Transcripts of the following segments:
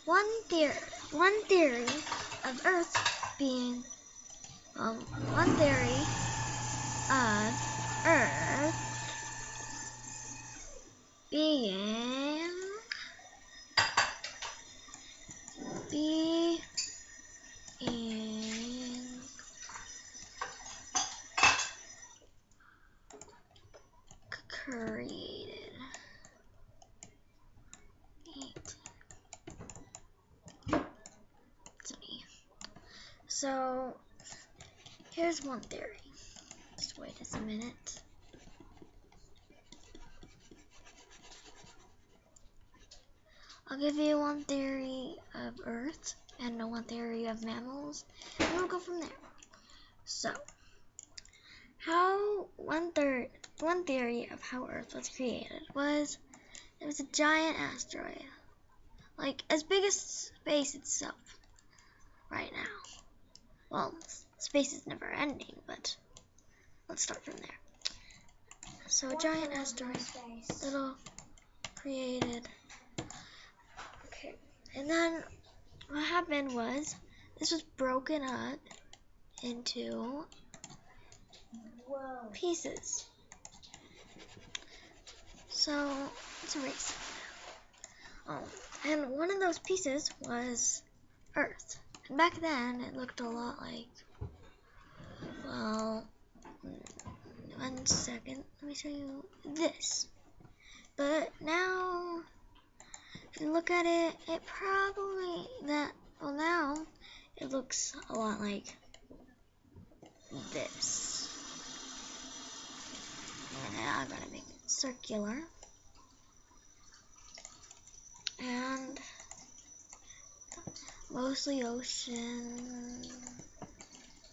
one theory of Earth being, one theory of Earth being created. So here's one theory. Just wait a minute. I'll give you one theory of Earth and one theory of mammals, and we'll go from there. So, one theory of how Earth was created was it was a giant asteroid, like as big as space itself right now. Well, space is never ending, but let's start from there. So a giant asteroid, little created. Okay, and then what happened was this was broken up into pieces. So let's erase it. And one of those pieces was Earth. And back then it looked a lot like, well, 1 second, let me show you this. But now, if you look at it, now it looks a lot like this. And now I'm gonna make it circular. And mostly ocean,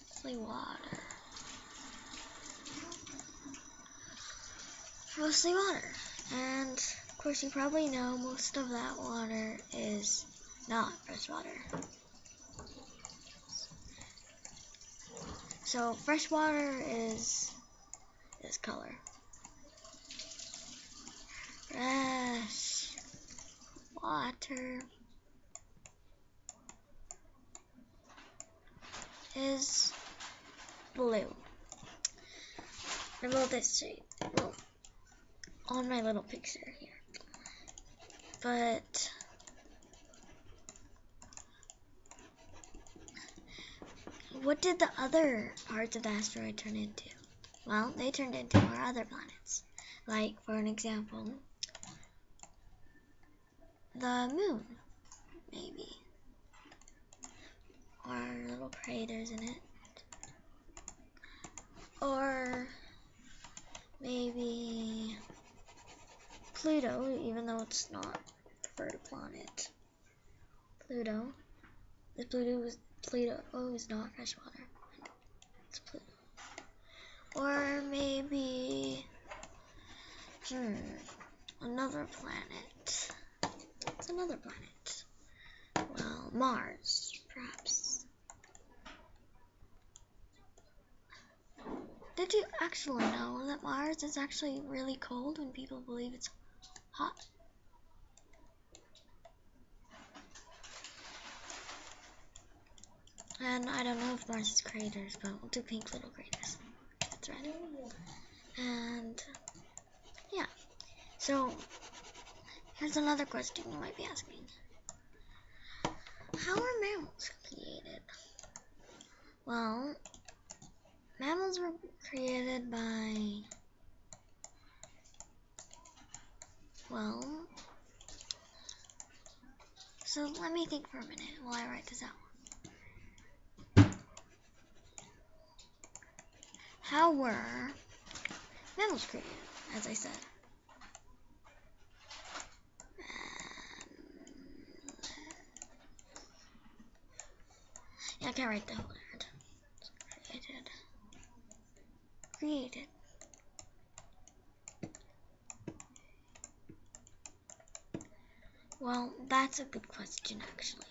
mostly water. Mostly water. And of course you probably know most of that water is not fresh water. So fresh water is this color. Fresh water is blue. And well, this shade. Well, on my little picture here. But what did the other parts of the asteroid turn into? Well, they turned into our other planets. Like, for an example, the moon, maybe. Or little craters in it. Or maybe Pluto, even though it's not a preferred planet. Pluto is not fresh water. It's Pluto. Or maybe another planet. It's another planet. Well, Mars, perhaps. Did you actually know that Mars is actually really cold when people believe it's hot? And I don't know if Mars is craters, but we'll do pink little craters. That's right. And yeah. So here's another question you might be asking. How are mammals created? Well, mammals were created by, so let me think for a minute while I write this out. How were mammals created, as I said? Yeah, I can't write the whole word. Created. Well, that's a good question, actually.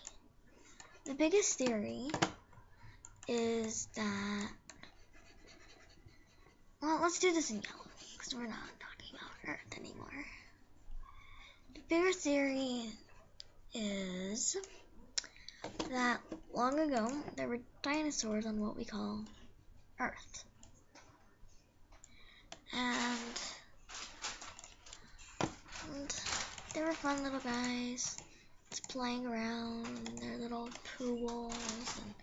The biggest theory is that, well, let's do this in yellow, because we're not talking about Earth anymore. The bigger theory is was that long ago there were dinosaurs on what we call Earth. And they were fun little guys, just playing around in their little pools, and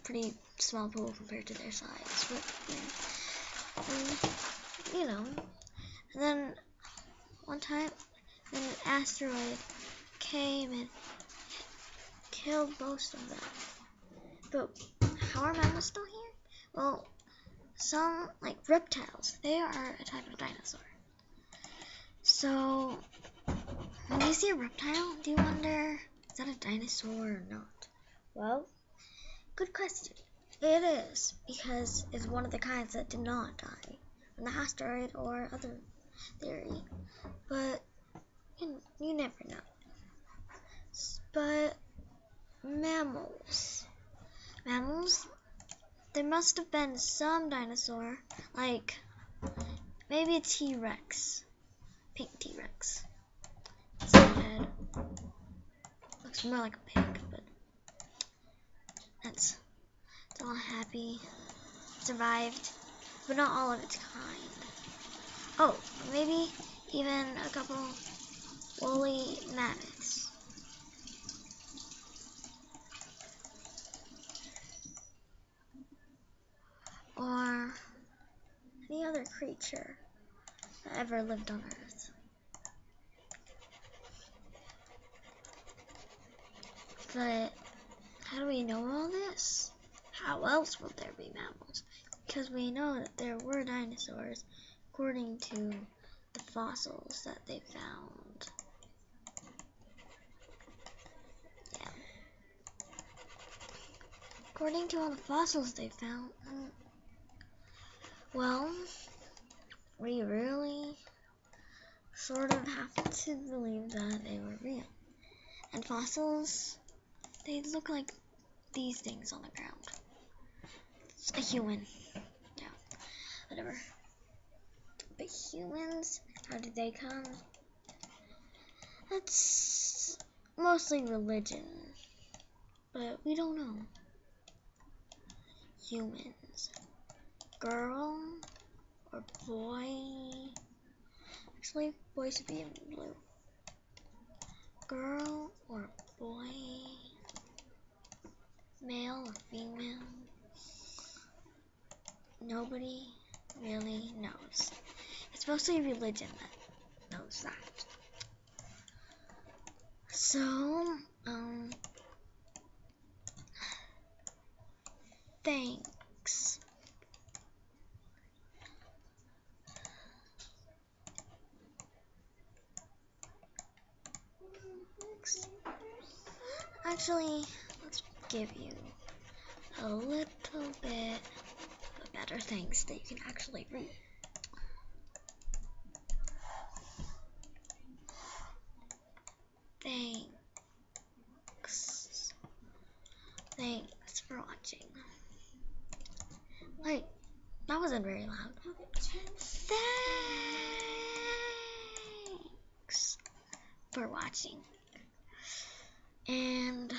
pretty small pool compared to their size, but and then one time, then an asteroid came and killed most of them. But how are mammals still here? Well, some, like reptiles, they are a type of dinosaur. So, when you see a reptile, do you wonder, is that a dinosaur or not? Well, good question. It is, because it's one of the kinds that did not die from the asteroid or other theory. But you never know. But mammals, there must have been some dinosaur, like maybe a T-Rex, pink T-Rex. Its head looks more like a pig, but it's all happy, survived, but not all of its kind. Oh, maybe even a couple woolly mammoths. Or any other creature that ever lived on Earth. But how do we know all this? How else would there be mammals? Because we know that there were dinosaurs according to the fossils that they found. Yeah. According to all the fossils they found, well, we really sort of have to believe that they were real. And fossils, they look like these things on the ground. It's a human. Yeah, whatever. But humans, how did they come? That's mostly religion. But we don't know. Humans. Girl or boy? Actually, boys should be in blue. Girl or boy? Male or female? Nobody really knows. It's mostly religion that knows that. So, thanks. Actually, let's give you a little bit of better things that you can actually read. Thanks for watching. Wait, that wasn't very loud. Thanks for watching. And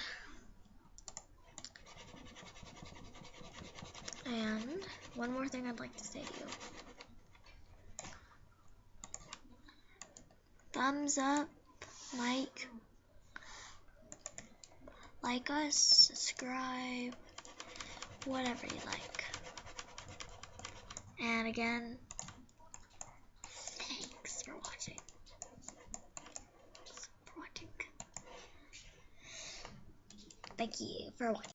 one more thing I'd like to say to you. Thumbs up, like us, subscribe, whatever you like. And again, thanks for watching. Thank you for watching.